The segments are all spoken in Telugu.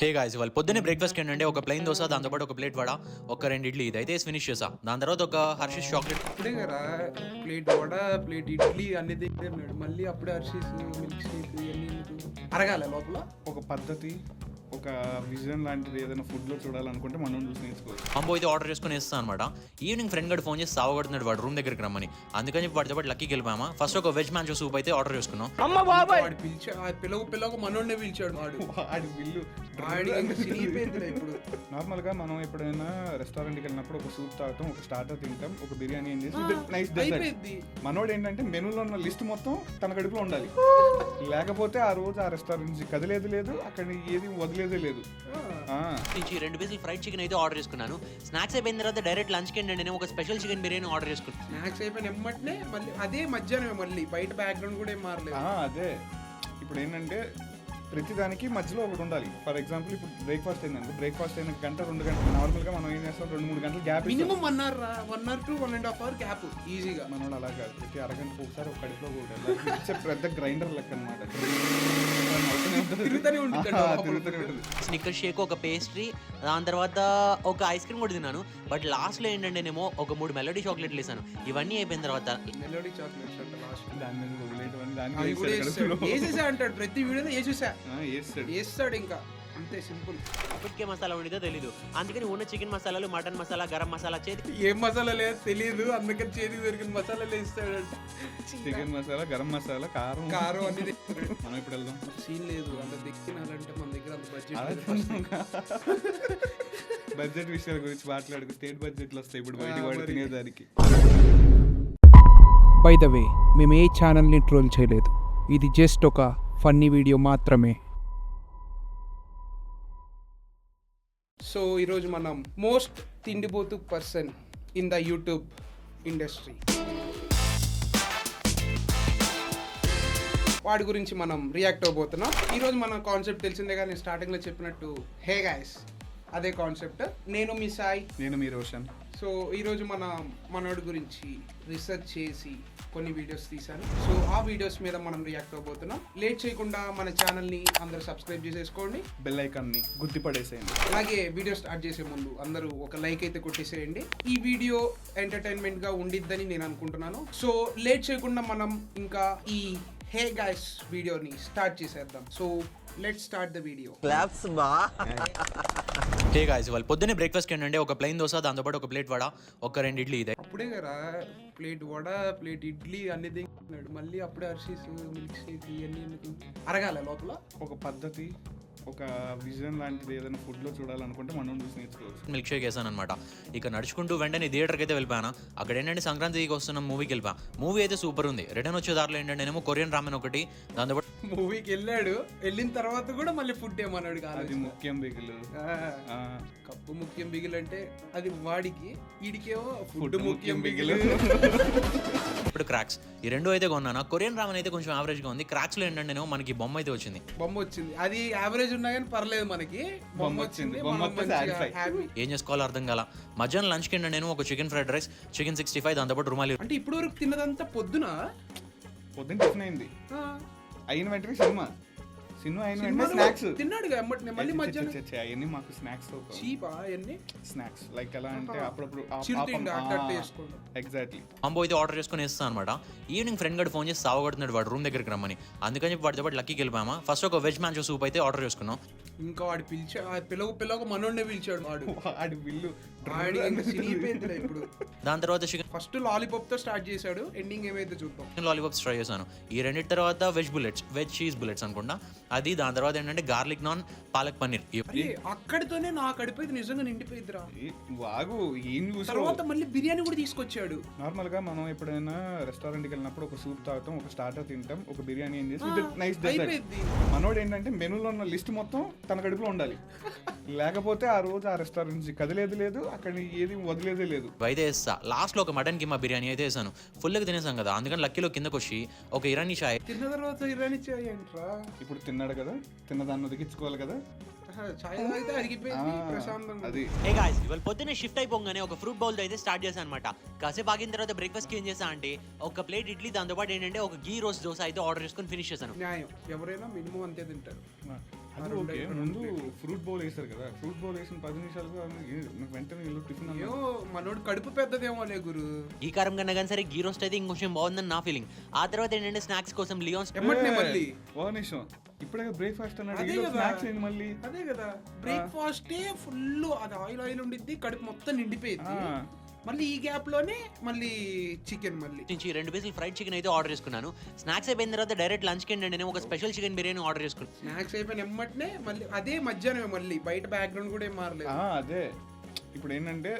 హే గాయ్స్, వాళ్ళు పొద్దున్నే బ్రేక్ఫాస్ట్ ఏంటంటే ఒక ప్లెయిన్ దోశ, దాంతోపాటు ఒక ప్లేట్ వడ, ఒక 2 ఇడ్లీ, ఇదైతే ఫినిష్ చేసా. దాని తర్వాత ఒక హర్షీస్ చాక్లెట్. అప్పుడే కదా ప్లేట్ వడ, ప్లేట్ ఇడ్లీ అన్ని తిన్నాడు. మళ్ళీ అప్పుడే హర్షీస్ మిల్క్ షేక్ ఇవన్నీ అరగాల లోపల. ఒక పద్ధతి, ఒక విజన్ లాంటిది ఏదైనా ఫుడ్లో చూడాలనుకుంటే మనం చూసి నేర్చుకోవచ్చు. అంబో అయితే ఆర్డర్ చేసుకుని వేస్తాను అనమాట. ఈవినింగ్ ఫ్రెండ్ గడు ఫోన్ చేసి సావగొడుతున్నాడు వాడు రూమ్ దగ్గరికి రమ్మని. అందుకని చెప్పి వాడితో పాటు లక్కీకి వెళ్ళిపోయామా. ఫస్ట్ ఒక వెజ్ మ్యాంచో సూప్ అయితే ఆర్డర్ చేసుకున్నాం. వాడు పిల్లగా మనోడినే పిలిచాడు. వాడి బిల్లు ఇప్పుడు నార్మల్గా మనం ఎప్పుడైనా రెస్టారెంట్కి వెళ్ళినప్పుడు ఒక సూప్ తాగుతాం, ఒక స్టార్టర్ తింటాం, ఒక బిర్యానీ ఏం చేసి నైస్ డెజర్ట్. మనోడు ఏంటంటే మెనూలో ఉన్న లిస్ట్ మొత్తం తన కడుపులో ఉండాలి. లేకపోతే ఆ రోజు ఆ రెస్టారెంట్ నుంచి కదిలేదు లేదు, అక్కడ ఏది వదిలేదే లేదు. నుంచి 2 పీసులు ఫ్రైడ్ చికెన్ అయితే ఆర్డర్ చేసుకున్నాను. స్నాక్స్ అయిపోయిన తర్వాత డైరెక్ట్ లంచ్కి ఏంటంటే నేను ఒక స్పెషల్ చికెన్ బిర్యానీ ఆర్డర్ చేసుకున్నాను. స్నాక్స్ అయిపోయిన ఎమ్మటనే మళ్ళీ అదే మధ్యాహ్నం మళ్ళీ బయట బ్యాక్గ్రౌండ్ కూడా ఏం మారలేదు. అదే ఇప్పుడు ఏంటంటే ప్రతిదానికి మధ్యలో ఒకటి ఉండాలి. ఫర్ ఎగ్జాంపుల్ ఇప్పుడు బ్రేక్ఫాస్ట్ అయిందండి, బ్రేక్ఫాస్ట్ అయిన గంట 2 గంటలు నార్మల్గా మనం ఏం చేస్తాం, 2-3 గంటలు gap. Minimum 1 hour to 1.5 hour gap ఈజీగా. మనోడు అలా కాదు, ప్రతి అరగంటకు ఒకసారి ఒక కడుపులో కూడా పెద్ద గ్రైండర్ లెక్క అనమాట. తిరుగుతూనే తిరుగుతూనే ఉంటుంది. స్నిక్కర్ షేక్, ఒక పేస్ట్రీ, దాని తర్వాత ఒక ఐస్ క్రీమ్ కూడా తిన్నాను. బట్ లాస్ట్లో ఏంటంటే నేను ఒక 3 మెలోడీ చాక్లెట్లు వేసాను. ఇవన్నీ అయిపోయిన తర్వాత మెలోడీ చాక్లెట్స్ అంటే లాస్ట్ దాని మీద వదిలేయటం అది కూడా వేసేసా అంటాడు ప్రతి వీడియోలో. వేస్తాడు వేస్తాడు ఇంకా అంతే సింపుల్. అప్పటికే మసాలా ఉండేదో తెలీదు. అందుకని ఉన్న చికెన్ మసాలాలు, మటన్ మసాలా, గరం మసాలా చేతి ఏం మసాలా లేదు తెలియదు, అందుకని చేతికి దొరికిన మసాలాలు వేస్తాడంట. చికెన్ మసాలా, గరం మసాలా, కారం అన్ని మనం ఇప్పుడు వెళ్దాం. సీన్ లేదు అంత దిక్కినాలంటే మన దగ్గర అంత బడ్జెట్. బడ్జెట్ విషయాల గురించి మాట్లాడుకు స్టేట్ బడ్జెట్లు వస్తాయి ఇప్పుడు బయటికి వాడు తినేదానికి. బై ద వే, మేము ఏ ఛానల్ని ట్రోల్ చేయలేదు, ఇది జస్ట్ ఒక ఫన్నీ వీడియో మాత్రమే. సో ఈరోజు మనం మోస్ట్ తిండిపోతు person in the YouTube industry, వాడి గురించి మనం రియాక్ట్ అవబోతున్నాం. ఈరోజు మన కాన్సెప్ట్ తెలిసిందే కదా, నేను స్టార్టింగ్లో చెప్పినట్టు హే గాయ్స్, అదే కాన్సెప్ట్. నేను మీ సాయి, నేను మీ రోషన్. సో ఈరోజు మనోడి గురించి రీసెర్చ్ చేసి కొన్ని వీడియోస్ తీశాను. సో ఆ వీడియోస్ మీద మనం రియాక్ట్ అవబోతున్నాం. లేట్ చేయకుండా మన ఛానల్ని అందరూ సబ్స్క్రైబ్ చేసేసుకోండి, బెల్ ఐకాన్ని గుద్ది పడేసేయండి. అలాగే వీడియో స్టార్ట్ చేసే ముందు అందరూ ఒక లైక్ అయితే కొట్టేసేయండి. ఈ వీడియో ఎంటర్టైన్మెంట్గా ఉండిద్దని నేను అనుకుంటున్నాను. సో లేట్ చేయకుండా మనం ఇంకా ఈ హే గాయ్స్ వీడియోని స్టార్ట్ చేసేద్దాం. So let's start the video. Hey guys, వాళ్ళు పొద్దున్నే బ్రేక్ఫాస్ట్ ఏంటంటే ఒక ప్లెయిన్ దోశ, దాంతోపాటు ఒక ప్లేట్ వడ, ఒక 2 ఇడ్లీ, ఇదే. అప్పుడే కదా ప్లేట్ వడ, ప్లేట్ ఇడ్లీ అన్ని తిన్నాడు. మళ్ళీ అప్పుడే హర్షీస్ మిల్క్ షేక్ ఇవన్నీ అరగాల లోపల. ఒక పద్ధతి, ఒక విజన్ లాంటిది ఏదైనా ఫుడ్లో చూడాలనుకుంటే మనం చూసి నేర్చుకోవచ్చు. మిల్క్ షేక్ వేసాను అనమాట. ఇక నడుచుకుంటూ వెంటనే థియేటర్కి అయితే వెళ్ళిపోయాను. అక్కడ ఏంటంటే సంక్రాంతికి వస్తున్న మూవీకి వెళ్ళిపోయాను. మూవీ అయితే సూపర్ ఉంది. రిటర్న్ వచ్చే దారిలో ఏంటంటే నేను కొరియన్ రామెన్ ఒకటి, దాంతోపాటు మూవీకి వెళ్ళాడు. వెళ్ళిన తర్వాత కూడా మళ్ళీ ఫుడ్ ఏమన్నాడు కాదు. అది ముఖ్యం బిగులు. కప్పు ముఖ్యం బిగులు అంటే అది వాడికి, వీడికేమో ఫుడ్ ముఖ్యం బిగులు. ఇప్పుడు క్రాక్స్, ఈ 2 అయితే కొన్నాను. కొరియన్ రామెన్ అయితే కొంచెం యావరేజ్గా ఉంది. క్రాక్స్లో ఏంటంటే నేను మనకి బొమ్మ అయితే వచ్చింది. బొమ్మ వచ్చింది, అది యావరేజ్ ఉన్నా కానీ పర్లేదు, మనకి బొమ్మ వచ్చింది. ఏం చేసుకోవాలో అర్థం కాల. మధ్యాహ్నం లంచ్కి ఏంటంటే నేను ఒక చికెన్ ఫ్రైడ్ రైస్, చికెన్ 65, దాంతోపాటు రుమాలి. అంటే ఇప్పుడు వరకు తిన్నదంతా పొద్దున టిఫిన్ అయింది, అయిన వెంటనే సినిమా అయిన వెంటనే స్నాక్స్ తిన్నాడు. మళ్ళీ మధ్యాహ్నం అవన్నీ మాకు స్నాక్స్ చీపా అవన్నీ స్నాక్స్ లైక్ ఎలా అంటే అప్పుడప్పుడు ఎగ్జాక్ట్లీ. అంబో అయితే ఆర్డర్ చేసుకుని వేస్తాను అనమాట. ఈవినింగ్ ఫ్రెండ్ గడు ఫోన్ చేసి సావగొడుతున్నాడు వాడు రూమ్ దగ్గరికి రమ్మని. అందుకని చెప్పి వాడితో పాటు లక్కీకి వెళ్ళిపోయామా. ఫస్ట్ ఒక వెజ్ మ్యాంచో సూప్ అయితే ఆర్డర్ చేసుకున్నాం. ఇంకా వాడు పిల్లగా మనోడినే పిలిచాడు. వాడి బిల్లు ఇప్పుడు. దాని తర్వాత చికెన్ ఫస్ట్ లాలీపాప్ తో స్టార్ట్ చేశాడు, ఎండింగ్ ఏమైతే చూద్దాం. లాలీపాప్స్ ట్రై చేశాను. ఈ 2 తర్వాత వెజ్ చీజ్ బుల్లెట్స్ అనుకుంటా అది. దాని తర్వాత ఏంటంటే గార్లిక్ నాన్, పాలక్ పన్నీర్. అక్కడితోనే నాకు అడిపోయింది, నిజంగా నిండిపోయిద్దిరా. వాగు ఏం చూసావు. తర్వాత మళ్ళీ బిర్యానీ కూడా తీసుకొచ్చాడు. నార్మల్ గా మనం ఎప్పుడైనా రెస్టారెంట్కి వెళ్ళినప్పుడు ఒక సూప్ తాగుతాం, ఒక స్టార్టర్ తింటాం, ఒక బిర్యానీ ఏం చేసి నైస్ డెజర్ట్. మనోడు ఏంటంటే మెనూలో ఉన్న లిస్ట్ మొత్తం తన కడుపులో ఉండాలి. లేకపోతే ఆ రోజు ఆ రెస్టారెంట్ నుంచి కదిలేదు లేదు, అక్కడ ఏది వదిలేదే లేదు. అయితే వేస్తా. లాస్ట్ లో ఒక మటన్ కిమా బిర్యానీ అయితే వేసాను. ఫుల్గా తినేసాం కదా, అందుకని లక్కీలో కిందకు వచ్చి ఒక ఇరానీ చాయ్. తిన్న తర్వాత ఇరానీ చాయ్ ఏంట్రా? ఇప్పుడు తిన్నాడు కదా, తిన్నదాన్ని ఉదికించుకోవాలి కదా. హే గాయ్స్, ఇవాళ పొద్దున్నే షిఫ్ట్ అయిపోగానే ఒక ఫ్రూట్ బౌల్ అయితే స్టార్ట్ చేశాను అనమాట. కాసేపు ఆగిన తర్వాత బ్రేక్ఫాస్ట్ ఏం చేసా అంటే ఒక ప్లేట్ ఇడ్లీ, దాంతోపాటు ఏంటంటే ఒక గీ రోస్ట్ దోశ అయితే ఆర్డర్ చేసుకుని ఫినిష్ చేశాను. న్యాయం, ఎవరైనా మినిమం అంతే తింటారు. అది ఓకే. ముందు ఫ్రూట్ బౌల్ వేస్తారు కదా, ఫ్రూట్ బౌల్ వేసిన 10 నిమిషాలకు నాకు వెంటనే ఇల్లు టిఫిన్ అయ్యో మనోడు కడుపు పెద్దదేమో లే గురు. ఈ కారం కన్నా కానీ సరే గీ రోస్ట్ అయితే ఇంకొంచెం బాగుందని నా ఫీలింగ్. ఆ తర్వాత ఏంటంటే స్నాక్స్ కోసం లియోన్స్ ఎమ్మటనే మళ్ళీ ఒక నిమిషం, ఇప్పుడే బ్రేక్ఫాస్ట్ అదే అన్నాడు, కదా. స్నాక్స్ ఏంటి మళ్ళీ? అదే కదా బ్రేక్ఫాస్టే ఫుల్ అది ఆయిల్ ఉండిద్ది, కడుపు మొత్తం నిండిపోయింది. మళ్ళీ ఈ గ్యాప్ లోనే మళ్ళీ చికెన్ మళ్ళీ నుంచి 2 పీసులు ఫ్రైడ్ చికెన్ అయితే ఆర్డర్ చేసుకున్నాను. స్నాక్స్ అయిపోయిన తర్వాత డైరెక్ట్ లంచ్ కి ఏంటంటే నేను ఒక స్పెషల్ చికెన్ బిర్యానీ ఆర్డర్ చేసుకున్నాను. స్నాక్స్ అయిపోయిన ఎమ్మటనే మళ్ళీ అదే మధ్యాహ్నమే మళ్ళీ బయట బ్యాక్గ్రౌండ్ కూడా ఏం మారలేదు. అదే ఇప్పుడు ఏంటంటే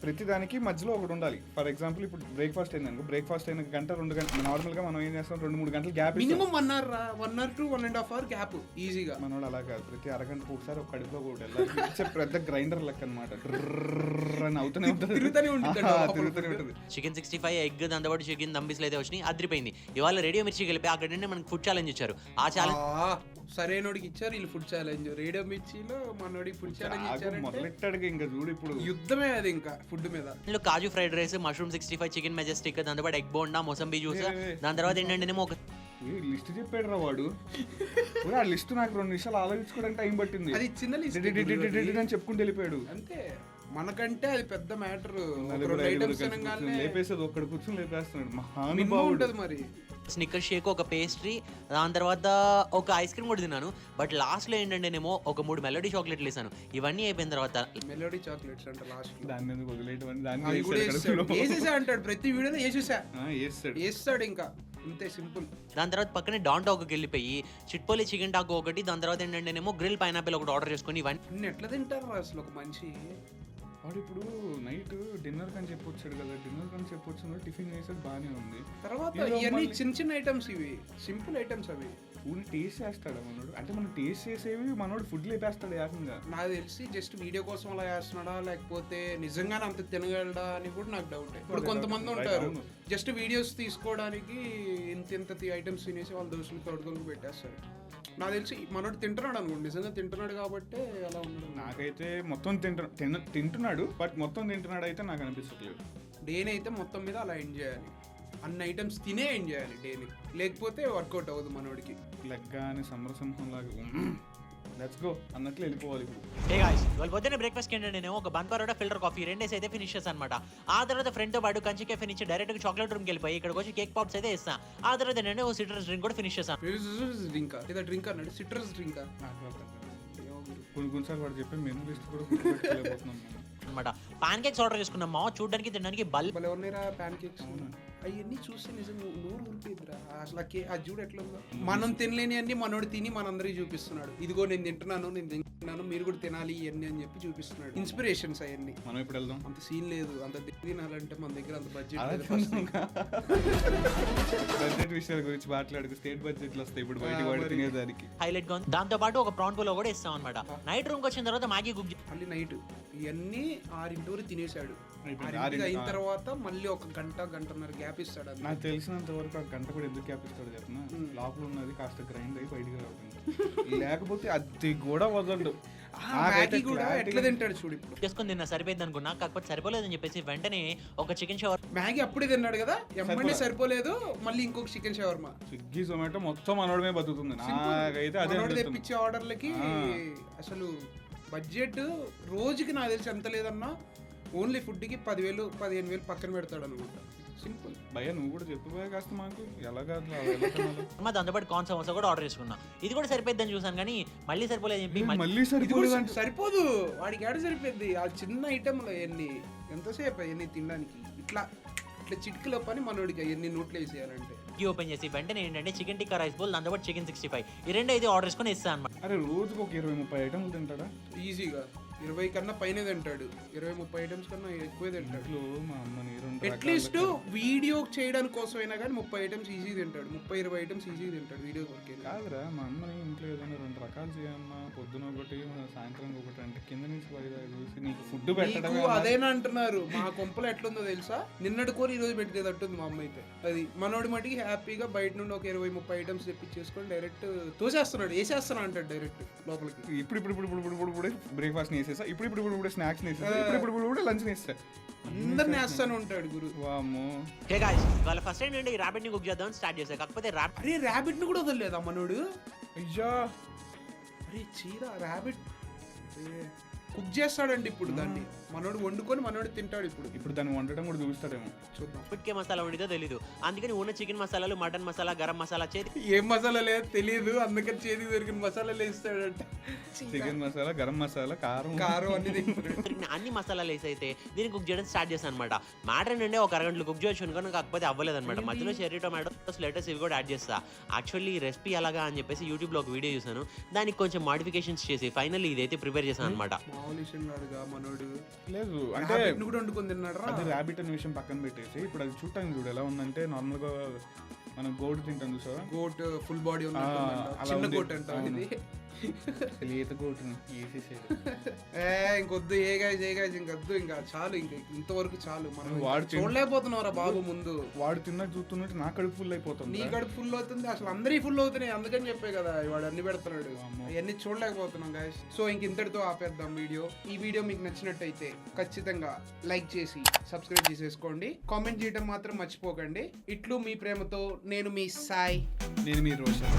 ప్రతి దానికి మధ్యలో ఒకటి ఉండాలి. ఫర్ ఎగ్జాంపుల్ ఇప్పుడు బ్రేక్ఫాస్ట్ అయిందనుకో, బ్రేక్ఫాస్ట్ అయిన గంట 2 గంటలు నార్మల్గా మనం ఏం చేస్తాం, 2-3 గంటలు gap. Minimum 1 hour to 1.5 hour gap ఈజీగా. మనోడు అలా కాదు, ప్రతి అరగంటకు ఒకసారి ఒక కడుపులో ఒకటి వెళ్ళాలి. పెద్ద గ్రైండర్ లెక్క అనమాట, అని అవుతూనే ఉంటుంది, తిరుగుతూనే తిరుగుతూనే ఉంటుంది. చికెన్ 65 ఎగ్ దాంతోపాటు చికెన్ దంబీస్లు అయితే వచ్చినాయి, అదిరిపోయింది. ఇవాళ రేడియో మిర్చి కలిపి అక్కడ నుండి మనకి ఫుడ్ ఛాలెంజ్ ఇచ్చారు. ఆ ఛాలెంజ్ సరైనోడికి ఇచ్చారు వీళ్ళు ఫుడ్ ఛాలెంజ్. రేడియో మిర్చిలో మనోడికి ఫుడ్ ఛాలెంజ్ ఇచ్చారు. మొదలెట్టాడు ఇంకా చూడు, ఇప్పుడు యుద్ధమే అది ఇంకా ఫుడ్ మీద. Kaju fried rice, mushroom 65, chicken majestic, దాంతోపాటు ఎగ్ బోండా, మొసంబీ జ్యూస్, దాని తర్వాత ఏంటంటే ఒక లిస్ట్ చెప్పాడు రా వాడు. ఆ లిస్ట్ నాకు 2 నిమిషాలు ఆలోచించుకోవడానికి టైం పట్టింది. అది చిన్న లిస్ట్ అని చెప్పుకుంటూ వెళ్ళిపోయాడు. అంతే, మనకంటే అది పెద్ద మ్యాటర్. లేపేసేది ఒక్కడు కూర్చొని లేపేస్తున్నాడు, మినిమం మహానుభావుడు. ఉంటది మరి. స్నిక్కర్ షేక్, ఒక పేస్ట్రీ, దాని తర్వాత ఒక ఐస్ క్రీమ్ కూడా తిన్నాను. బట్ లాస్ట్ లో ఏంటంటే నేను ఒక 3 మెలోడీ చాక్లెట్లు వేసాను. ఇవన్నీ అయిపోయిన తర్వాత మెలోడీ చాక్లెట్స్ అంటే లాస్ట్ దాన్ని ఎందుకు వదిలేయటం, అది దాన్ని కూడా వేసేసా అంటాడు ప్రతి వీడియోలో, వేస్తాడు ఇంకా ఇంతే సింపుల్. దాని తర్వాత పక్కనే డాన్ టాకోకి వెళ్ళిపోయి చిట్పోలి చికెన్ టాకో ఒకటి, దాని తర్వాత ఏంటంటే గ్రిల్ పైనాపిల్ ఒకటి ఆర్డర్ చేసుకుని ఇవన్నీ ఎట్లా తింటారు అసలు ఒక మనిషి? వాడు ఇప్పుడు నైట్ డిన్నర్ కని చెప్పొచ్చాడు కదా, డిన్నర్ కని చెప్పొచ్చు, టిఫిన్ చేసేది బాగానే ఉంది. తర్వాత ఇవన్నీ చిన్న ఐటమ్స్, ఇవి సింపుల్ ఐటమ్స్. అవి ఊరిని టేస్ట్ చేస్తాడు మనోడు, అంటే మనం టేస్ట్ చేసేవి మనోడు ఫుడ్ లేపేస్తాడు ఏకంగా. నాకు తెలిసి జస్ట్ వీడియో కోసం అలా చేస్తున్నాడా, లేకపోతే నిజంగానే అంత తినగలడా అని కూడా నాకు డౌట్. ఇప్పుడు కొంతమంది ఉంటారు జస్ట్ వీడియోస్ తీసుకోవడానికి ఇంత ఐటమ్స్ తినేసి వాళ్ళ దోశలు తోడుకొని పెట్టేస్తారు. నాకు తెలిసి మనోడు తింటున్నాడు అనుకోండి, నిజంగా తింటున్నాడు కాబట్టి అలా ఉండదు. నాకైతే మొత్తం తింటున్నాడు, బట్ మొత్తం తింటున్నాడు అయితే నాకు అనిపించట్లేదు. డేని అయితే మొత్తం మీద అలా ఎండ్ చేయాలి, అన్ని ఐటమ్స్ తినే ఎండ్ చేయాలి డైలీ, లేకపోతే వర్కౌట్ అవ్వదు మనోడికి. లెగ్గానే సమరసింహం లాగా లెట్స్ గో అన్నట్లు వెళ్ళిపోవాలి ఇప్పుడు. హే గాయ్స్, ఇవాళ పొద్దున్న బ్రేక్ఫాస్ట్ కి నేను ఒక బన్ పరోటా, ఫిల్టర్ కాఫీ రెండేసి అయితే ఫినిష్ చేశాను అనమాట. ఆ తర్వాత ఫ్రెండ్ తో పాటు కంచి కెఫే నుంచి డైరెక్ట్ గా చాక్లెట్ రూమ్ కి వెళ్ళిపోయి ఇక్కడికి వచ్చి కేక్ పాప్స్ అయితే ఇస్తాను. ఆ తర్వాత నేను ఒక సిట్రస్ డ్రింక్ కూడా ఫినిష్ చేశాను. డ్రింక్ ఏదో డ్రింక్ అన్నాడు, సిట్రస్ డ్రింక్ కొన్నిసార్లు వాడు చెప్పే మెనూ లిస్ట్ కూడా గుర్తుపెట్టుకోలేకపోతున్నాం అనమాట. పాన్ కేక్స్ ఆర్డర్ చేసుకున్నాం, మా చూడడానికి తినడానికి ఎవరినైనా ప్యాన్ కేక్స్ అవన్నీ చూస్తే నిజంగా నూరు ఊరిపోయిద్దిరా. అసలు ఆ చూడు ఎట్లా ఉందో, మనం తినలేని అన్ని మనోడు తిని మనందరికి చూపిస్తున్నాడు. ఇదిగో నేను తింటున్నాను మీరు కూడా తినాలి ఇవన్నీ అని చెప్పి చూపిస్తున్నాడు. ఇన్స్పిరేషన్స్ అవన్నీ. మనం ఇప్పుడు వెళ్దాం, అంత సీన్ లేదు, అంత తినాలంటే మన దగ్గర అంత బడ్జెట్. బడ్జెట్ విషయాల గురించి మాట్లాడితే స్టేట్ బడ్జెట్లు వస్తాయి ఇప్పుడు బయట వాడు తినేదానికి. హైలైట్ గా ఉంది. దాంతో పాటు ఒక ప్రాన్ పోలో కూడా ఇస్తాం అనమాట. నైట్ రూమ్ కి వచ్చిన తర్వాత మ్యాగీ కుక్ మళ్ళీ నైట్ ఇవన్నీ 6 తినేసాడు. అయిన తర్వాత మళ్ళీ ఒక గంటన్నర గ్యాప్ ఇస్తాడు. నాకు తెలిసినంత వరకు ఆ గంట కూడా ఎందుకు గ్యాప్ ఇస్తాడు చెప్పిన, లోపల ఉన్నది కాస్త గ్రైండ్ అయ్యి బయటికి రావడం, లేకపోతే అది కూడా వదలడు. ఎట్లా తింటాడు చూడు, ఇప్పుడు చేసుకుని తిన్నా సరిపోయింది అనుకున్నా, కాకపోతే సరిపోలేదని చెప్పేసి వెంటనే ఒక చికెన్ షవర్ మ్యాగీ అప్పుడే తిన్నాడు కదా, ఎమ్మంటే సరిపోలేదు, మళ్ళీ ఇంకొక చికెన్ షవర్మా. స్విగ్గీ జొమాటో మొత్తం మనోడమే బతుకుతుంది. నాకైతే అదే తెప్పించే ఆర్డర్లకి అసలు బడ్జెట్ రోజుకి నాకు తెలిసి ఎంత లేదన్నా ఓన్లీ ఫుడ్కి 10,000-15,000 పక్కన పెడతాడు అనమాట. సింపుల్. భయ్యా నువ్వు కూడా చెప్పిపోయా కాస్త మాకు ఎలాగా. దాంతోపాటు కార్న్ సమోసా కూడా ఆర్డర్ చేసుకున్నా. ఇది కూడా సరిపోద్దని చూసాను కానీ మళ్ళీ సరిపోలేదు చెప్పి మళ్ళీ సరిపోదు, వాడికి ఆడ సరిపోద్ది. ఆ చిన్న ఐటెంలో ఎన్ని ఎంతసేపు అవన్నీ తినడానికి, ఇట్లా చిటికలో పని మనోడికి అవన్నీ నోట్లో వేసేయాలంటే. ఓపెన్ చేసి వెంటనే ఏంటంటే చికెన్ టిక్కా రైస్ బౌల్, దాంతోపాటు చికెన్ 65 ఈ రెండు అయితే ఆర్డర్ చేసుకుని ఇస్తాను అనమాట. అరే రోజుకి ఒక 20-30 ఐటమ్లు తింటాడా ఈజీగా? 20 కన్నా పైన తింటాడు, 20-30 ఐటమ్స్ కన్నా ఎక్కువ తింటాడు. మా అమ్మని అట్లీస్ట్ వీడియో చేయడానికి కోసం అయినా కానీ 30 ఐటమ్స్ ఈజీ తింటాడు, 30-20 ఐటమ్స్ ఈజీ తింటాడు వీడియో కొరికే. కాదురా, మా అమ్మని ఇంట్లో ఏదైనా 2 రకాలు చేయమ్మా, పొద్దున ఒకటి సాయంత్రం ఒకటి అంటే కింద నుంచి చూసి నీకు ఫుడ్ పెట్టడం అదేనా అంటున్నారు. మా కొంపలో ఎట్లుందో తెలుసా, నిన్నటి కోరి ఈ రోజు పెట్టేటట్టుంది మా అమ్మ అయితే. అది మనోడి మటుకి హ్యాపీగా బయట నుండి ఒక 20-30 ఐటమ్స్ తెప్పించేసుకొని డైరెక్ట్ తోసేస్తున్నాడు, వేసేస్తాను అంటాడు డైరెక్ట్ లోపలికి. ఇప్పుడు బ్రేక్ఫాస్ట్ వేసేసా, ఇప్పుడు స్నాక్స్ వేసేసా, ఇప్పుడు లంచ్ వేస్తా, అందరిని వేస్తాను ఉంటాడు గురు. వామ్మో. హే గాయ్స్, వాళ్ళ ఫస్ట్ టైం నుండి ర్యాబిట్ ని కుక్ చేద్దాం స్టార్ట్ చేశా. కాకపోతే ర్యాబిట్ ని కూడా వదలలేదా మనోడు? అయ్యా అరే చీర ర్యాబిట్ కుక్ చేస్తాడండి ఇప్పుడు దాన్ని, మనోడు వండుకొని మనోడు తింటాడు ఇప్పుడు దాన్ని వండడం కూడా చూపిస్తాడేమో, చూద్దాం. ఇప్పటికే మసాలా ఉండిదో తెలీదు, అందుకని ఉన్న చికెన్ మసాలాలు, మటన్ మసాలా, గరం మసాలా చేతి ఏం మసాలా లేదు తెలియదు, అందుకని చేతికి దొరికిన మసాలాలు వేస్తాడంట. చికెన్ మసాలా, గరం మసాలా, కారం అన్ని తింటాడు. దొరికిన అన్ని మసాలాలు వేసి అయితే దీన్ని కుక్ చేయడం స్టార్ట్ చేశాను అనమాట. మ్యాటర్ ఏంటంటే ఒక అరగంటలో కుక్ చేయొచ్చు అనుకోని కాకపోతే అవ్వలేదు అనమాట. మధ్యలో చెర్రీ టొమాటోస్, లెటర్స్ ఇవి కూడా యాడ్ చేస్తా. యాక్చువల్లీ ఈ రెసిపీ అలాగా అని చెప్పేసి యూట్యూబ్లో ఒక వీడియో చూసాను, దానికి కొంచెం మాడిఫికేషన్స్ చేసి ఫైనల్లీ ఇదైతే ప్రిపేర్ చేశాను అనమాట. మామూలు విషయం కాదుగా, మనోడు లేదు అంటే rabbit ని కూడా వండుకొని తిన్నాడు రా. అది ర్యాబిట్ అనే విషయం పక్కన పెట్టేసి ఇప్పుడు అది చూడటానికి చూడు ఎలా ఉందంటే నార్మల్గా మనం గోడు తింటాం చూసావా, గోట్ ఫుల్ బాడీ అలా చిన్న ఉంది. గోట్ అంట ఇది. అసలు ఈత గోటుని వేసేసేది. ఇంకొద్దు, ఏ గాయస్ ఇంకొద్దు, ఇంకా చాలు, ఇంకా ఇంతవరకు చాలు. మనం వాడు చూడలేకపోతున్నావురా బాబు ముందు. వాడు తిన్నా చూస్తున్నట్టు నా కడుపు ఫుల్ అయిపోతుంది. నీ కడుపు ఫుల్ అవుతుంది, అసలు అందరి ఫుల్ అవుతున్నాయి, అందుకని చెప్పే కదా వాడు అన్ని పెడుతున్నాడు. అవన్నీ చూడలేకపోతున్నాం గాయస్. సో ఇంక ఇంతటితో ఆపేద్దాం వీడియో. ఈ వీడియో మీకు నచ్చినట్టయితే ఖచ్చితంగా లైక్ చేసి సబ్స్క్రైబ్ చేసేసుకోండి, కామెంట్ చేయడం మాత్రం మర్చిపోకండి. ఇట్లు మీ ప్రేమతో నేను మీ సాయి. నేను మీ రోషన్.